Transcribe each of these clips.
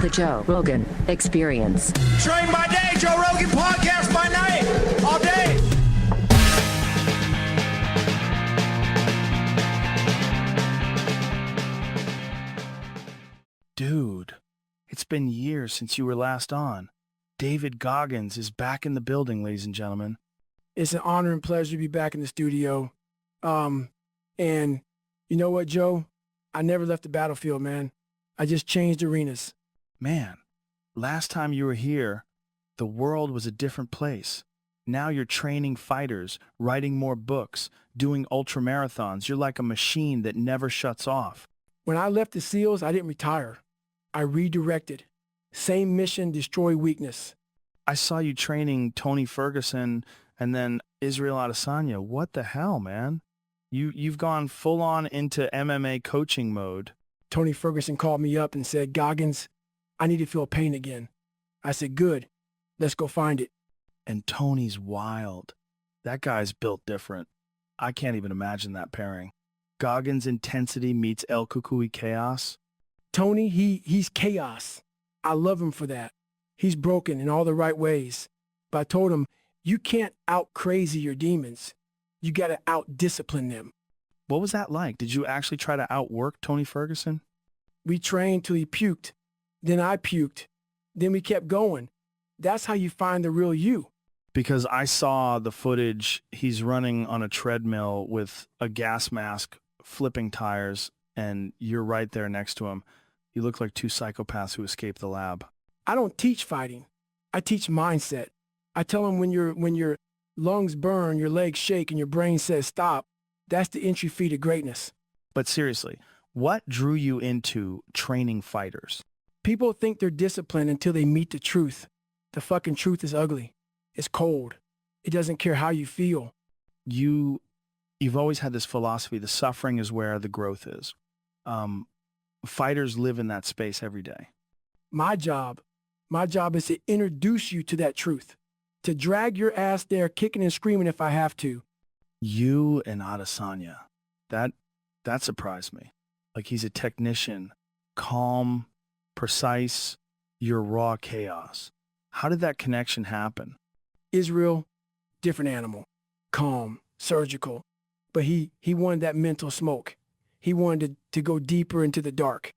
The Joe Rogan Experience. Train by day, Joe Rogan podcast by night, all day. Dude, it's been years since you were last on. David Goggins is back in the building, ladies and gentlemen. It's an honor and pleasure to be back in the studio. And you know what, Joe? I never left the battlefield, man. I just changed arenas. Man, last time you were here, the world was a different place. Now you're training fighters, writing more books, doing ultramarathons. You're like a machine that never shuts off. When I left the SEALs, I didn't retire. I redirected. Same mission, destroy weakness. I saw you training Tony Ferguson and then Israel Adesanya. What the hell, man? You've gone full on into MMA coaching mode. Tony Ferguson called me up and said, Goggins, I need to feel pain again. I said, good, let's go find it. And Tony's wild. That guy's built different. I can't even imagine that pairing. Goggins' intensity meets El Cucuy chaos. Tony, he's chaos. I love him for that. He's broken in all the right ways. But I told him, you can't out-crazy your demons. You got to out-discipline them. What was that like? Did you actually try to outwork Tony Ferguson? We trained till he puked. Then I puked. Then we kept going. That's how you find the real you. Because I saw the footage. He's running on a treadmill with a gas mask, flipping tires, and you're right there next to him. You look like two psychopaths who escaped the lab. I don't teach fighting. I teach mindset. I tell them when your lungs burn, your legs shake, and your brain says stop, that's the entry fee to greatness. But seriously, what drew you into training fighters? People think they're disciplined until they meet the truth. The fucking truth is ugly. It's cold. It doesn't care how you feel. You've always had this philosophy, the suffering is where the growth is. Fighters live in that space every day. My job is to introduce you to that truth, to drag your ass there kicking and screaming if I have to. You and Adesanya, that surprised me. Like he's a technician, calm, precise, you're raw chaos. How did that connection happen? Israel, different animal, calm, surgical, but he wanted that mental smoke. He wanted to go deeper into the dark.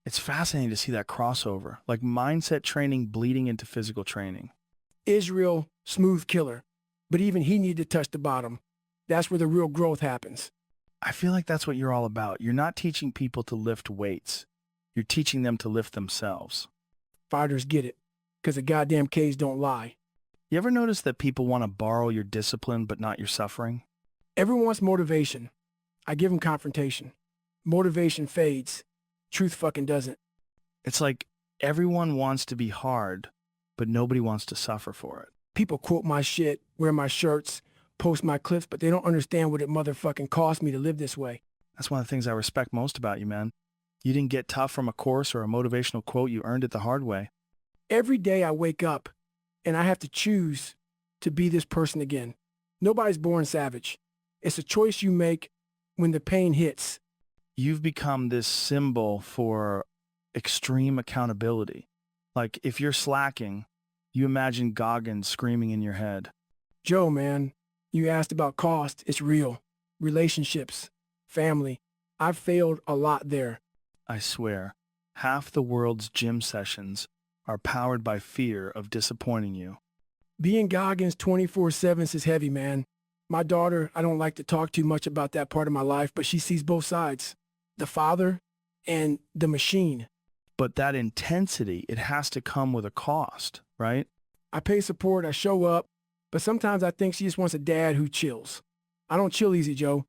It's fascinating to see that crossover, like mindset training bleeding into physical training. Israel, smooth killer, but even he needed to touch the bottom. That's where the real growth happens. I feel like that's what you're all about. You're not teaching people to lift weights. You're teaching them to lift themselves. Fighters get it, because the goddamn K's don't lie. You ever notice that people want to borrow your discipline but not your suffering? Everyone wants motivation. I give them confrontation. Motivation fades. Truth fucking doesn't. It's like everyone wants to be hard, but nobody wants to suffer for it. People quote my shit, wear my shirts, post my clips, but they don't understand what it motherfucking cost me to live this way. That's one of the things I respect most about you, man. You didn't get tough from a course or a motivational quote. You earned it the hard way. Every day I wake up and I have to choose to be this person again. Nobody's born savage. It's a choice you make when the pain hits. You've become this symbol for extreme accountability. Like if you're slacking, you imagine Goggins screaming in your head. Joe, man, you asked about cost. It's real. Relationships, family. I've failed a lot there. I swear, half the world's gym sessions are powered by fear of disappointing you. Being Goggins 24/7 is heavy, man. My daughter, I don't like to talk too much about that part of my life, but she sees both sides. The father and the machine. But that intensity, it has to come with a cost, right? I pay support, I show up, but sometimes I think she just wants a dad who chills. I don't chill easy, Joe.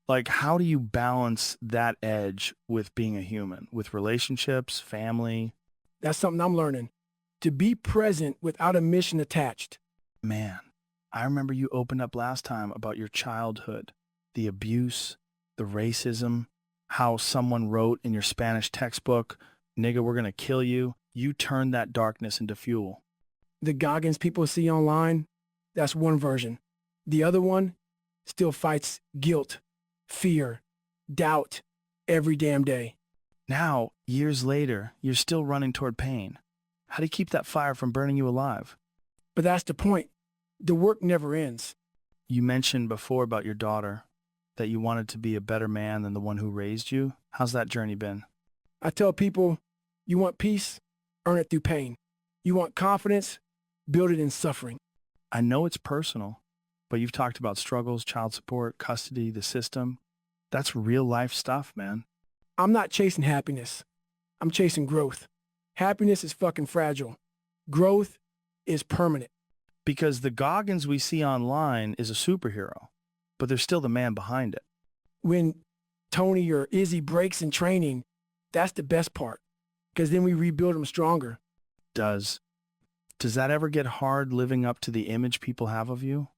Like, how do you balance that edge with being a human, with relationships, family? That's something I'm learning. To be present without a mission attached. Man, I remember you opened up last time about your childhood, the abuse, the racism, how someone wrote in your Spanish textbook, nigga, we're going to kill you. You turned that darkness into fuel. The Goggins people see online, that's one version. The other one still fights guilt, fear, doubt every damn day. Now, years later, you're still running toward pain. How do you keep that fire from burning you alive? But that's the point. The work never ends. You mentioned before about your daughter, that you wanted to be a better man than the one who raised you. How's that journey been? I tell people, you want peace? Earn it through pain. You want confidence? Build it in suffering. I know it's personal, but you've talked about struggles, child support, custody, the system. That's real life stuff, man. I'm not chasing happiness. I'm chasing growth. Happiness is fucking fragile. Growth is permanent. Because the Goggins we see online is a superhero, but there's still the man behind it. When Tony or Izzy breaks in training, that's the best part, because then we rebuild them stronger. Does that ever get hard living up to the image people have of you?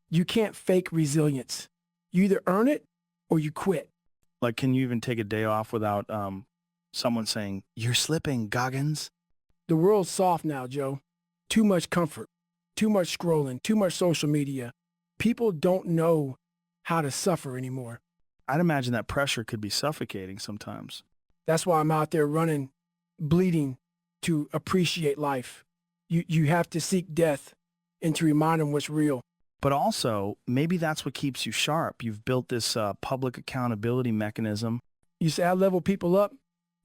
You can't fake resilience. You either earn it or you quit. Like, can you even take a day off without someone saying, "You're slipping, Goggins"? The world's soft now, Joe. Too much comfort, too much scrolling, too much social media. People don't know how to suffer anymore. I'd imagine that pressure could be suffocating sometimes. That's why I'm out there running, bleeding to appreciate life. You have to seek death and to remind them what's real. But also, maybe that's what keeps you sharp. You've built this public accountability mechanism. You say I level people up?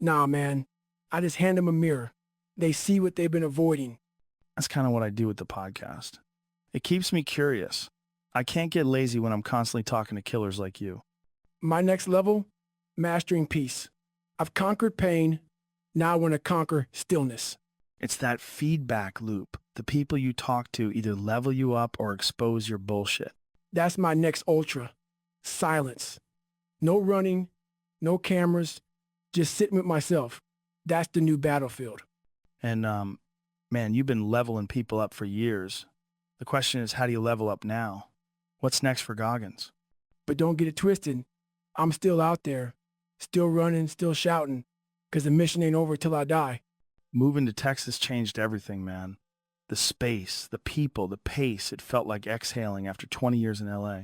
Nah, man. I just hand them a mirror. They see what they've been avoiding. That's kind of what I do with the podcast. It keeps me curious. I can't get lazy when I'm constantly talking to killers like you. My next level, mastering peace. I've conquered pain. Now I want to conquer stillness. It's that feedback loop. The people you talk to either level you up or expose your bullshit. That's my next ultra. Silence. No running, no cameras, just sitting with myself. That's the new battlefield. And, man, you've been leveling people up for years. The question is, how do you level up now? What's next for Goggins? But don't get it twisted. I'm still out there, still running, still shouting, because the mission ain't over till I die. Moving to Texas changed everything, man. The space, the people, the pace, it felt like exhaling after 20 years in LA.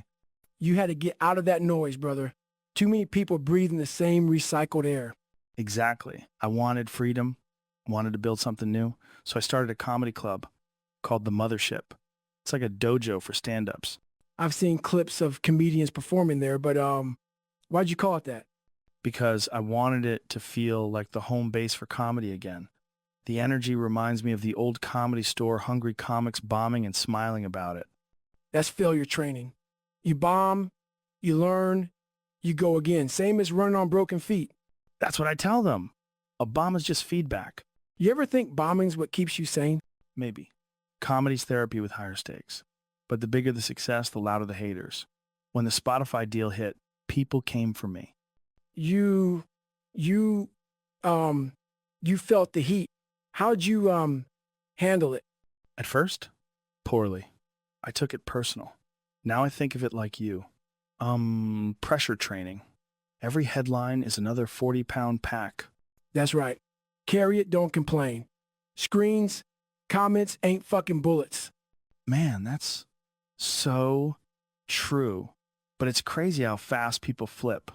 You had to get out of that noise, brother. Too many people breathing the same recycled air. Exactly. I wanted freedom, wanted to build something new. So I started a comedy club called The Mothership. It's like a dojo for stand-ups. I've seen clips of comedians performing there, but why'd you call it that? Because I wanted it to feel like the home base for comedy again. The energy reminds me of the old Comedy Store, hungry comics bombing and smiling about it. That's failure training. You bomb, you learn, you go again. Same as running on broken feet. That's what I tell them. A bomb is just feedback. You ever think bombing's what keeps you sane? Maybe. Comedy's therapy with higher stakes. But the bigger the success, the louder the haters. When the Spotify deal hit, people came for me. You felt the heat. How'd you handle it? At first, poorly. I took it personal. Now I think of it like you. Pressure training. Every headline is another 40-pound pack. That's right. Carry it, don't complain. Screens, comments ain't fucking bullets. Man, that's so true. But it's crazy how fast people flip.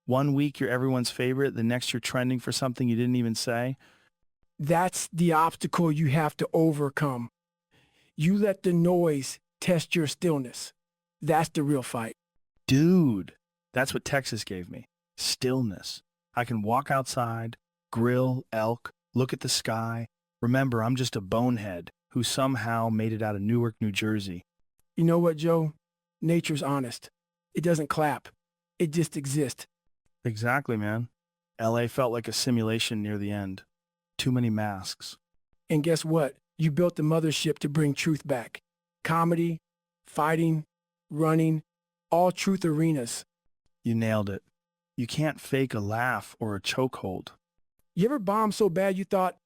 One week you're everyone's favorite, the next you're trending for something you didn't even say. That's the obstacle you have to overcome. You let the noise test your stillness. That's the real fight. Dude, that's what Texas gave me. Stillness. I can walk outside, grill elk, look at the sky. Remember, I'm just a bonehead who somehow made it out of Newark, New Jersey. You know what, Joe? Nature's honest. It doesn't clap. It just exists. Exactly, man. LA felt like a simulation near the end. Too many masks. And guess what? You built the mothership to bring truth back. Comedy, fighting, running, all truth arenas. You nailed it. You can't fake a laugh or a chokehold. You ever bombed so bad you thought,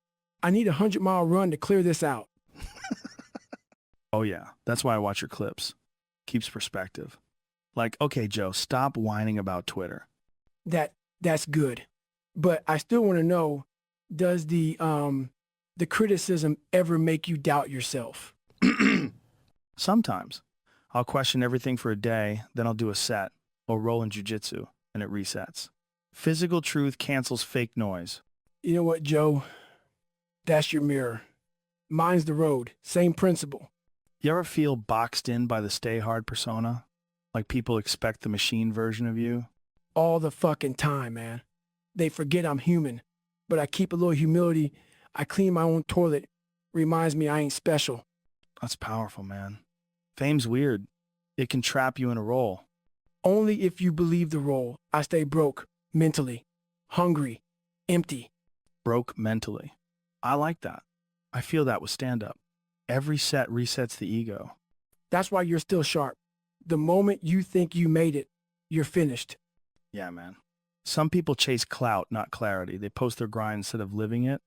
I need a 100-mile run to clear this out? Oh yeah, that's why I watch your clips. Keeps perspective. Like, okay, Joe, stop whining about Twitter. That's good. But I still want to know, does the criticism ever make you doubt yourself? Sometimes. I'll question everything for a day, then I'll do a set, or roll in jiu-jitsu, and it resets. Physical truth cancels fake noise. You know what, Joe? That's your mirror. Mine's the road. Same principle. You ever feel boxed in by the stay hard persona? Like people expect the machine version of you? All the fucking time, man. They forget I'm human, but I keep a little humility. I clean my own toilet. Reminds me I ain't special. That's powerful, man. Fame's weird. It can trap you in a role. Only if you believe the role. I stay broke, mentally, hungry, empty. Broke mentally. I like that. I feel that with stand-up. Every set resets the ego. That's why you're still sharp. The moment you think you made it, you're finished. Yeah, man. Some people chase clout, not clarity. They post their grind instead of living it.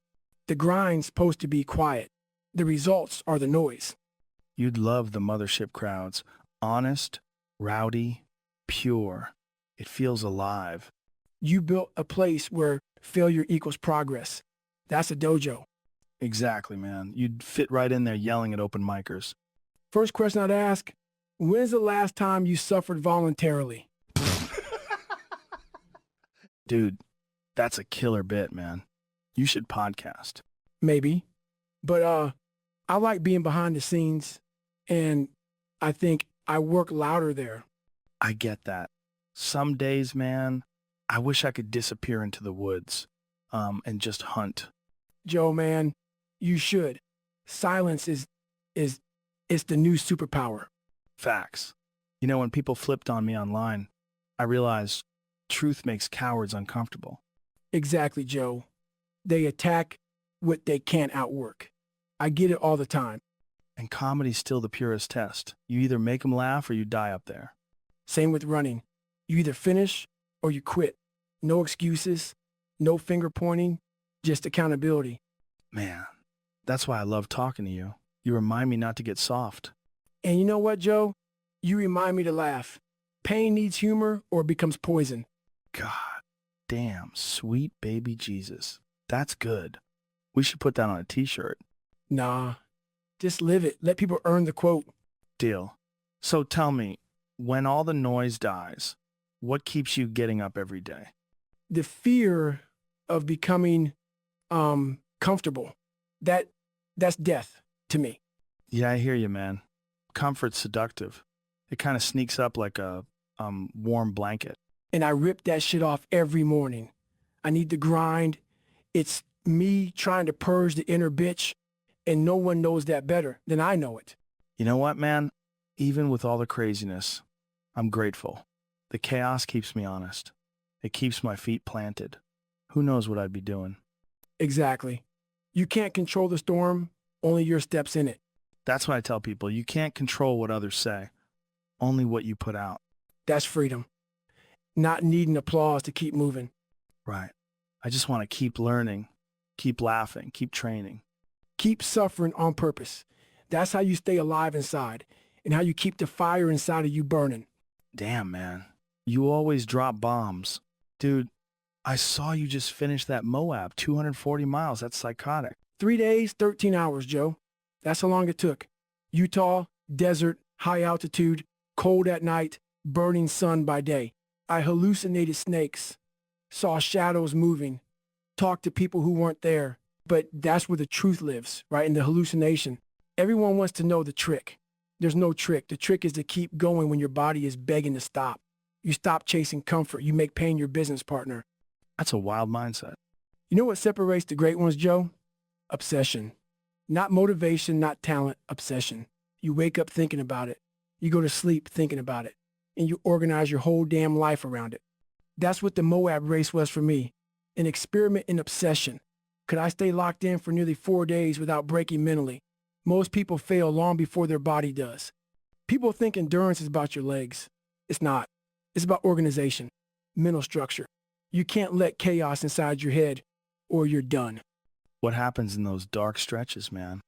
The grind's supposed to be quiet. The results are the noise. You'd love the mothership crowds. Honest, rowdy, pure. It feels alive. You built a place where failure equals progress. That's a dojo. Exactly, man. You'd fit right in there yelling at open micers. First question I'd ask, when's the last time you suffered voluntarily? Dude, that's a killer bit, man. You should podcast. Maybe. But I like being behind the scenes, and I think I work louder there. I get that. Some days, man, I wish I could disappear into the woods, and just hunt. Joe, man, you should. Silence is the new superpower. Facts. You know, when people flipped on me online, I realized truth makes cowards uncomfortable. Exactly, Joe. They attack what they can't outwork. I get it all the time. And comedy's still the purest test. You either make them laugh or you die up there. Same with running. You either finish or you quit. No excuses, no finger pointing, just accountability. Man, that's why I love talking to you. You remind me not to get soft. And you know what, Joe? You remind me to laugh. Pain needs humor or it becomes poison. God damn, sweet baby Jesus. That's good. We should put that on a t-shirt. Nah, just live it. Let people earn the quote. Deal. So tell me, when all the noise dies, what keeps you getting up every day? The fear of becoming comfortable. That's death to me. Yeah, I hear you, man. Comfort's seductive. It kind of sneaks up like a warm blanket. And I rip that shit off every morning. I need the grind. It's me trying to purge the inner bitch, and no one knows that better than I know it. You know what, man? Even with all the craziness, I'm grateful. The chaos keeps me honest. It keeps my feet planted. Who knows what I'd be doing? Exactly. You can't control the storm, only your steps in it. That's what I tell people. You can't control what others say, only what you put out. That's freedom. Not needing applause to keep moving. Right. I just want to keep learning, keep laughing, keep training. Keep suffering on purpose. That's how you stay alive inside and how you keep the fire inside of you burning. Damn, man. You always drop bombs. Dude, I saw you just finish that Moab, 240 miles. That's psychotic. 3 days, 13 hours, Joe. That's how long it took. Utah, desert, high altitude, cold at night, burning sun by day. I hallucinated snakes, saw shadows moving, talked to people who weren't there. But that's where the truth lives, right? In the hallucination. Everyone wants to know the trick. There's no trick. The trick is to keep going when your body is begging to stop. You stop chasing comfort. You make pain your business partner. That's a wild mindset. You know what separates the great ones, Joe? Obsession. Not motivation, not talent, obsession. You wake up thinking about it. You go to sleep thinking about it. And you organize your whole damn life around it. That's what the Moab race was for me. An experiment in obsession. Could I stay locked in for nearly 4 days without breaking mentally? Most people fail long before their body does. People think endurance is about your legs. It's not. It's about organization, mental structure. You can't let chaos inside your head or you're done. What happens in those dark stretches, man?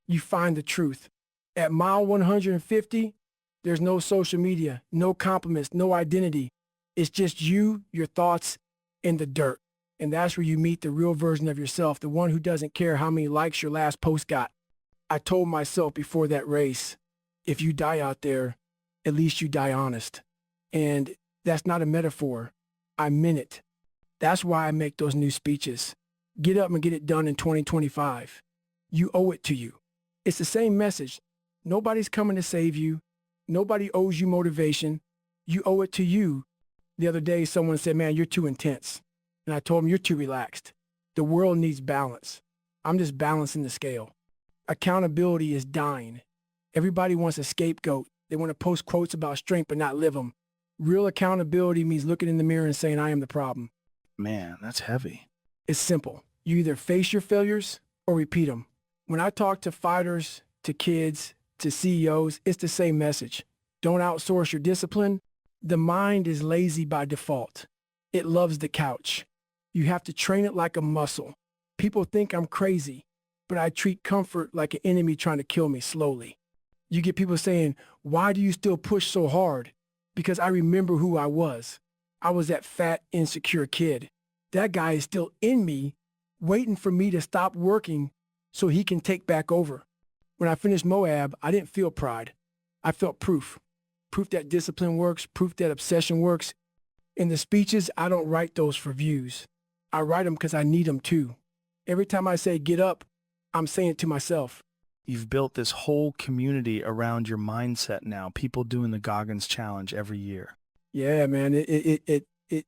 You find the truth. At mile 150, there's no social media, no compliments, no identity. It's just you, your thoughts, and the dirt. And that's where you meet the real version of yourself, the one who doesn't care how many likes your last post got. I told myself before that race, if you die out there, at least you die honest. And that's not a metaphor. I meant it. That's why I make those new speeches. Get up and get it done in 2025. You owe it to you. It's the same message. Nobody's coming to save you. Nobody owes you motivation. You owe it to you. The other day, someone said, man, you're too intense. And I told them, you're too relaxed. The world needs balance. I'm just balancing the scale. Accountability is dying. Everybody wants a scapegoat. They want to post quotes about strength but not live them. Real accountability means looking in the mirror and saying, I am the problem. Man, that's heavy. It's simple. You either face your failures or repeat them. When I talk to fighters, to kids, to CEOs, it's the same message. Don't outsource your discipline. The mind is lazy by default. It loves the couch. You have to train it like a muscle. People think I'm crazy, but I treat comfort like an enemy trying to kill me slowly. You get people saying, why do you still push so hard? Because I remember who I was. I was that fat, insecure kid. That guy is still in me, waiting for me to stop working so he can take back over. When I finished Moab, I didn't feel pride. I felt proof. Proof that discipline works, proof that obsession works. In the speeches, I don't write those for views. I write them because I need them too. Every time I say get up, I'm saying it to myself. You've built this whole community around your mindset now, people doing the Goggins Challenge every year. Yeah, man,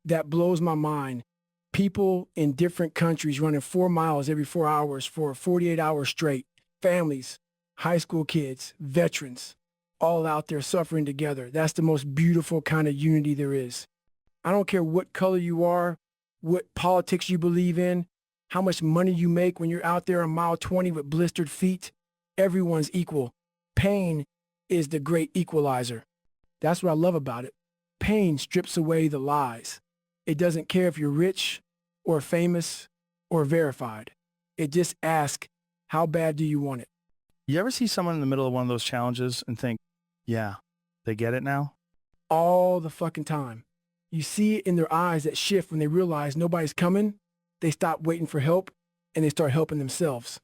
that blows my mind. People in different countries running 4 miles every 4 hours for 48 hours straight. Families, high school kids, veterans, all out there suffering together. That's the most beautiful kind of unity there is. I don't care what color you are, what politics you believe in, how much money you make when you're out there on mile 20 with blistered feet. Everyone's equal. Pain is the great equalizer. That's what I love about it. Pain strips away the lies. It doesn't care if you're rich or famous or verified. It just asks, how bad do you want it? You ever see someone in the middle of one of those challenges and think, yeah, they get it now? All the fucking time. You see it in their eyes that shift when they realize nobody's coming. They stop waiting for help and they start helping themselves.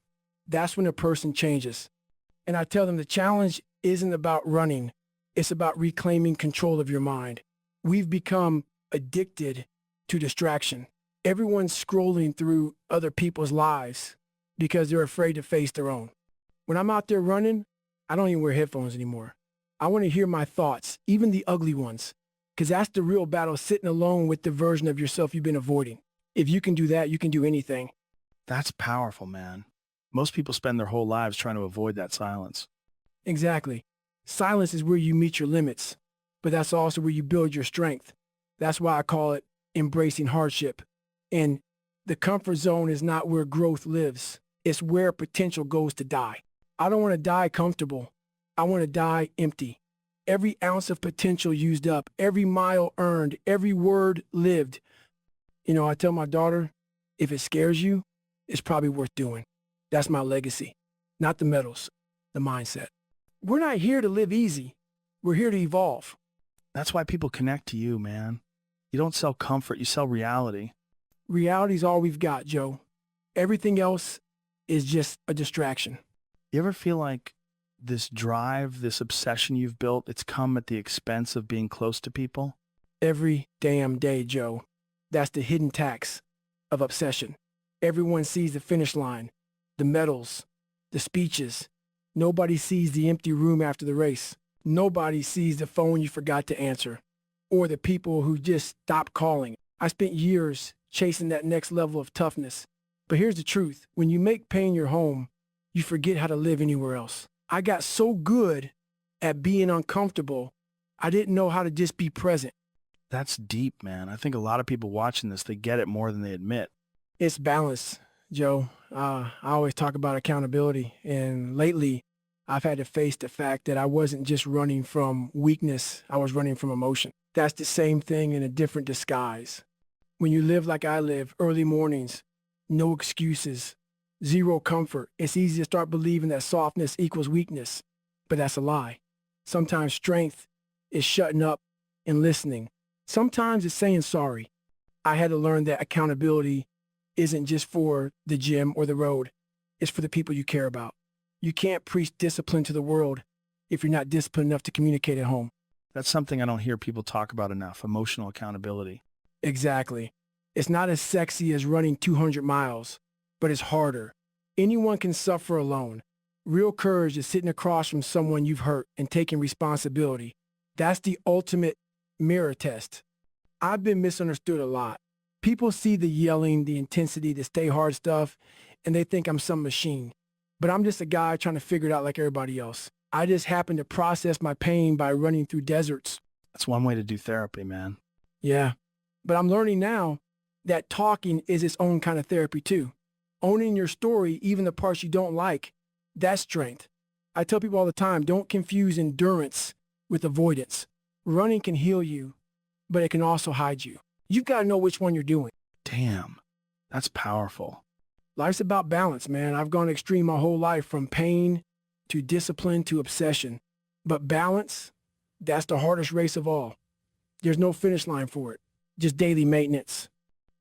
That's when a person changes. And I tell them the challenge isn't about running. It's about reclaiming control of your mind. We've become addicted to distraction. Everyone's scrolling through other people's lives because they're afraid to face their own. When I'm out there running, I don't even wear headphones anymore. I want to hear my thoughts, even the ugly ones, because that's the real battle, sitting alone with the version of yourself you've been avoiding. If you can do that, you can do anything. That's powerful, man. Most people spend their whole lives trying to avoid that silence. Exactly. Silence is where you meet your limits, but that's also where you build your strength. That's why I call it embracing hardship. And the comfort zone is not where growth lives. It's where potential goes to die. I don't want to die comfortable. I want to die empty. Every ounce of potential used up, every mile earned, every word lived. You know, I tell my daughter, if it scares you, it's probably worth doing. That's my legacy. Not the medals, the mindset. We're not here to live easy. We're here to evolve. That's why people connect to you, man. You don't sell comfort, you sell reality. Reality's all we've got, Joe. Everything else is just a distraction. You ever feel like this drive, this obsession you've built, it's come at the expense of being close to people? Every damn day, Joe. That's the hidden tax of obsession. Everyone sees the finish line, the medals, the speeches. Nobody sees the empty room after the race. Nobody sees the phone you forgot to answer or the people who just stopped calling. I spent years chasing that next level of toughness. But here's the truth. When you make pain your home, you forget how to live anywhere else. I got so good at being uncomfortable, I didn't know how to just be present. That's deep, man. I think a lot of people watching this, they get it more than they admit. It's balance, Joe. I always talk about accountability, and lately I've had to face the fact that I wasn't just running from weakness, I was running from emotion. That's the same thing in a different disguise. When you live like I live, early mornings, no excuses, zero comfort, it's easy to start believing that softness equals weakness, but that's a lie. Sometimes strength is shutting up and listening. Sometimes it's saying sorry. I had to learn that accountability isn't just for the gym or the road. It's for the people you care about. You can't preach discipline to the world if you're not disciplined enough to communicate at home. That's something I don't hear people talk about enough, emotional accountability. Exactly. It's not as sexy as running 200 miles, but it's harder. Anyone can suffer alone. Real courage is sitting across from someone you've hurt and taking responsibility. That's the ultimate mirror test. I've been misunderstood a lot. People see the yelling, the intensity, the stay hard stuff, and they think I'm some machine. But I'm just a guy trying to figure it out like everybody else. I just happen to process my pain by running through deserts. That's one way to do therapy, man. Yeah, but I'm learning now that talking is its own kind of therapy too. Owning your story, even the parts you don't like, that's strength. I tell people all the time, don't confuse endurance with avoidance. Running can heal you, but it can also hide you. You've got to know which one you're doing. Damn, that's powerful. Life's about balance, man. I've gone extreme my whole life, from pain to discipline to obsession. But balance, that's the hardest race of all. There's no finish line for it, just daily maintenance.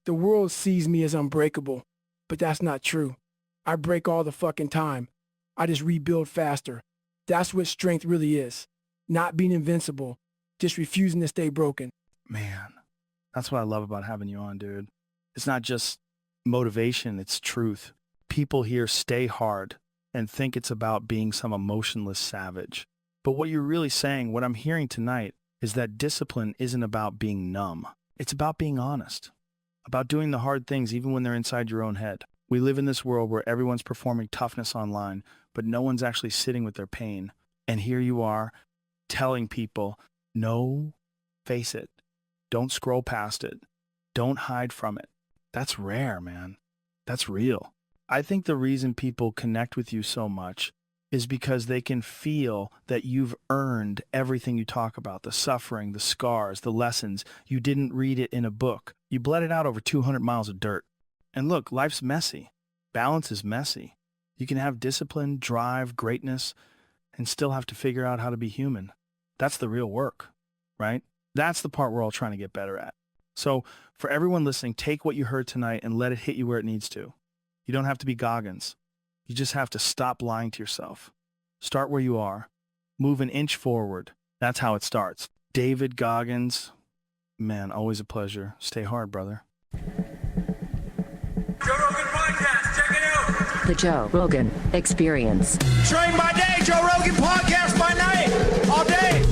The world sees me as unbreakable, but that's not true. I break all the fucking time. I just rebuild faster. That's what strength really is. Not being invincible, just refusing to stay broken. Man, that's what I love about having you on, dude. It's not just motivation, it's truth. People here stay hard and think it's about being some emotionless savage. But what you're really saying, what I'm hearing tonight, is that discipline isn't about being numb. It's about being honest, about doing the hard things even when they're inside your own head. We live in this world where everyone's performing toughness online, but no one's actually sitting with their pain. And here you are telling people, no, face it. Don't scroll past it. Don't hide from it. That's rare, man. That's real. I think the reason people connect with you so much is because they can feel that you've earned everything you talk about, the suffering, the scars, the lessons. You didn't read it in a book. You bled it out over 200 miles of dirt. And look, life's messy. Balance is messy. You can have discipline, drive, greatness, and still have to figure out how to be human. That's the real work, right? That's the part we're all trying to get better at. So for everyone listening, take what you heard tonight and let it hit you where it needs to. You don't have to be Goggins. You just have to stop lying to yourself. Start where you are. Move an inch forward. That's how it starts. David Goggins, man, always a pleasure. Stay hard, brother. Joe Rogan Podcast, check it out. The Joe Rogan Experience. Train by day, Joe Rogan Podcast by night. All day.